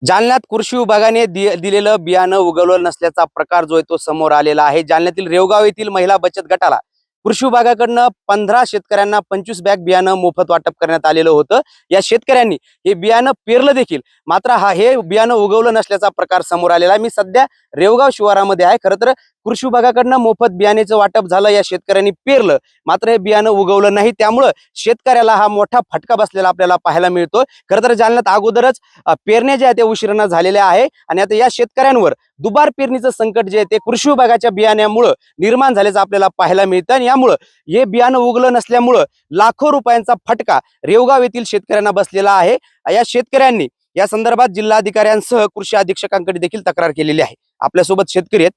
जालन्यात कृषी विभागाने दिलेलं बियाणं उगवलं नसल्याचा प्रकार जो आहे तो समोर आलेला आहे। जालन्यातील रेवगाव येथील महिला बचत गटाला कृषी विभागाकडनं 15 शेतकऱ्यांना 25 बॅग बियाणं मोफत वाटप करण्यात आलेलं होतं। या शेतकऱ्यांनी हे बियाणं पेरलं देखील, मात्र हे बियाणं उगवलं नसल्याचा प्रकार समोर आलेला आहे। मी सध्या रेवगाव शिवारामध्ये आहे। खरं तर कृषी विभागाकडनं मोफत बियाण्याचं वाटप झालं, या शेतकऱ्यांनी पेरलं, मात्र हे बियाणं उगवलं नाही। त्यामुळे शेतकऱ्याला हा मोठा फटका बसलेला आपल्याला पाहायला मिळतो। खरं तर जालन्यात अगोदरच पेरण्या ज्या त्या उशिरानं झालेल्या आहे आणि आता या शेतकऱ्यांवर दुबार पेरणीचं संकट जे आहे ते कृषी विभागाच्या बियाण्यामुळे निर्माण झाल्याचं आपल्याला पाहायला मिळतं। आणि यामुळे हे बियाणं उगलं नसल्यामुळे लाखो रुपयांचा फटका रेवगाव येथील शेतकऱ्यांना बसलेला आहे। या शेतकऱ्यांनी या संदर्भात जिल्हाधिकाऱ्यांसह कृषी अधीक्षकांकडे देखील तक्रार केलेली आहे। आपल्यासोबत शेतकरी आहेत।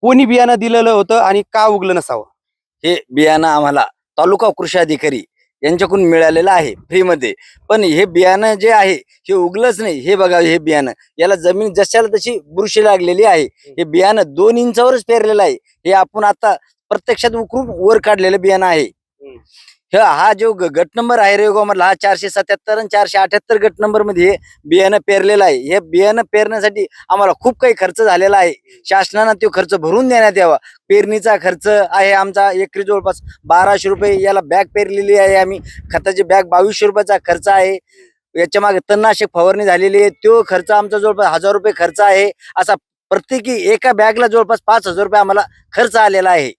कोणी बियाणं दिलेलं होतं आणि का उगलं नसावं? हे बियाणं आम्हाला तालुका कृषी अधिकारी यांच्याकडून मिळालेलं आहे फ्रीमध्ये। पण हे बियाणं जे आहे हे उगलंच नाही। हे बघा, हे बियाणं याला जमीन जशाला तशी बुरशी लागलेली आहे। हे बियाणं 2 इंचावरच पेरलेलं आहे। हे आपण आता प्रत्यक्षात उकरून वर काढलेलं बियाणं आहे। हा जो गट नंबर आहे रेवगाव मधला, हा 477 आणि 478 गट नंबर मध्ये हे बियाणं पेरलेलं आहे। हे बियाणं पेरण्यासाठी आम्हाला खूप काही खर्च झालेला आहे। शासनानं तो खर्च भरून देण्यात यावा। पेरणीचा खर्च आहे आमचा एकरी जवळपास 1200 रुपये। याला बॅग पेरलेली आहे आम्ही, खताची बॅग 2200 रुपयाचा खर्च आहे। याच्या मागे तणनाशक फवारणी झालेली आहे, तो खर्च आमचा जवळपास 1000 रुपये खर्च आहे। असा प्रत्येकी एका बॅगला जवळपास 5000 रुपये आम्हाला खर्च आलेला आहे।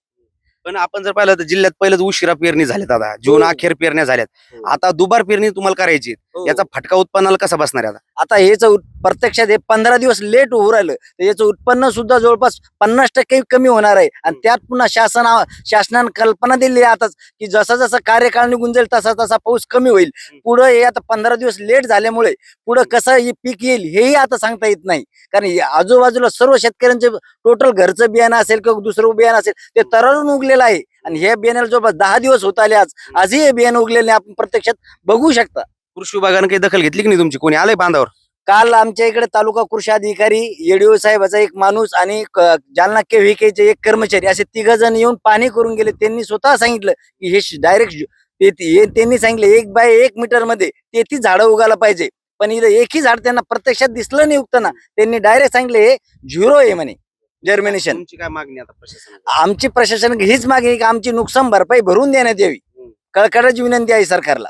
पण आपण जर पाहिलं तर जिल्ह्यात पहिलेच उशिरा पेरणी झाली, दादा जून अखेर पेरण्या झाल्यात, आता दुबार पेरणी तुम्हाला करायची, याचा फटका उत्पन्नाला कसा बसणार आहे? आता हेच प्रत्यक्षात हे 15 दिवस लेट होऊ राहिलं तर याचं उत्पन्न सुद्धा जवळपास 50% कमी होणार आहे। आणि त्यात पुन्हा शासनानं कल्पना दिली आहे आताच की जसा जसा कार्यकाळ निघून जाईल तसा तसा पाऊस कमी होईल। पुढे हे आता 15 दिवस लेट झाल्यामुळे पुढे कसं हे पीक येईल हेही आता सांगता येत नाही। कारण आजूबाजूला सर्व शेतकऱ्यांचे टोटल घरचं बियाणं असेल किंवा दुसरं बियाणं असेल ते तरळून उगलेलं आहे। आणि हे बियाण्याला जवळपास 10 दिवस होत आले, आजही हे बियाणं उगलेले आपण प्रत्यक्षात बघू शकता। कृषी विभागानं काही दखल घेतली की नाही तुमची? कोणी आलंय बांधावर? काल आमच्या इकडे तालुका कृषी अधिकारी, एडीओ साहेबाचा एक माणूस आणि जालना केव्हीकेचे एक कर्मचारी असे 3 जण येऊन पाहणी करून गेले। त्यांनी स्वतः सांगितलं की हे डायरेक्ट त्यांनी सांगितलं 1 बाय 1 मीटर मध्ये 33 झाडं उगायला पाहिजे। पण इथं एकही झाड त्यांना प्रत्यक्षात दिसलं नाही उगताना। त्यांनी डायरेक्ट सांगितलं हे 0 आहे म्हणे जर्मिनेशन। तुमची काय मागणी आता प्रशासनाला? आमची प्रशासन हीच मागणी की आमची नुकसान भरपाई भरून देण्यात यावी, कळकळाची विनंती आहे सरकारला।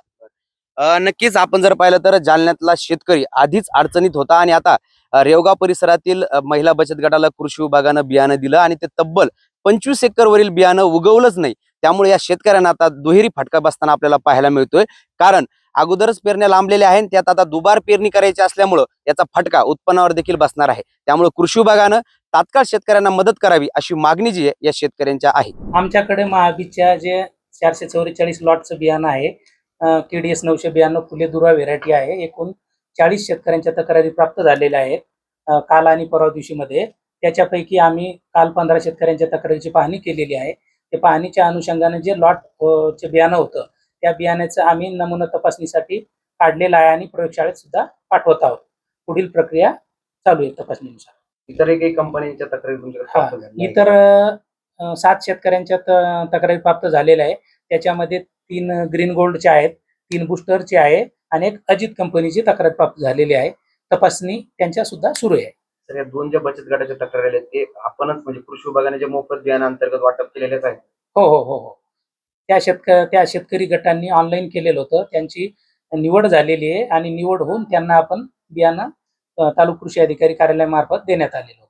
नक्कीच आपण जर पाहिलं तर जालन्यातला शेतकरी आधीच अडचणीत होता आणि आता रेवगाव परिसरातील महिला बचत गटाला कृषी विभागानं बियाणं दिलं आणि ते तब्बल 25 एकरवरील बियाणं उगवलंच नाही। त्यामुळे या शेतकऱ्यांना आता दुहेरी फटका बसताना आपल्याला पाहायला मिळतोय। कारण अगोदरच पेरण्या लांबलेल्या आहेत, त्यात आता दुबार पेरणी करायची असल्यामुळं याचा फटका उत्पन्नावर देखील बसणार आहे। त्यामुळे कृषी विभागानं तात्काळ शेतकऱ्यांना मदत करावी अशी मागणी जी आहे या शेतकऱ्यांच्या आहे। आमच्याकडे महाबीजच्या जे 444 लॉटचं बियाणं आहे, KDS 992 फुले दुर्वा व्हेरायटी आहे। एकूण 40 शेतकऱ्यांच्या तक्रारी प्राप्त झालेल्या आहेत काल आणि परवा दिवशीमध्ये। त्याच्यापैकी आम्ही काल 15 शेतकऱ्यांच्या तक्रारीची पाहणी केलेली आहे। ते पाहणीच्या अनुषंगाने जे लॉट चे बियाणं होतं त्या बियाण्याचं आम्ही नमुना तपासणीसाठी काढलेलं आहे आणि प्रयोगशाळेत सुद्धा पाठवत आहोत। पुढील प्रक्रिया चालू आहे तपासणीनुसार। इतर काही कंपन्यांच्या तक्रारी तुमच्याकडे? इतर 7 शेतकऱ्यांच्या तक्रारी प्राप्त झालेल्या आहे। त्याच्यामध्ये 3 ग्रीन गोल्डचे आहेत, 3 बुस्टरचे आहे आणि एक अजित कंपनीची तक्रार प्राप्त झालेली आहे। तपासणी त्यांच्या सुद्धा सुरू आहे। तर या 2 ज्या बचत गटाच्या तक्रारी आहेत ते आपणच म्हणजे कृषी विभागाने जे मोफत बियाणं अंतर्गत वाटप केलेलेच आहे? हो हो हो हो त्या शेतकरी गटांनी ऑनलाईन केलेलं होतं, त्यांची निवड झालेली आहे आणि निवड होऊन त्यांना आपण बियाणं तालुका कृषी अधिकारी कार्यालयामार्फत देण्यात आलेलं होतं।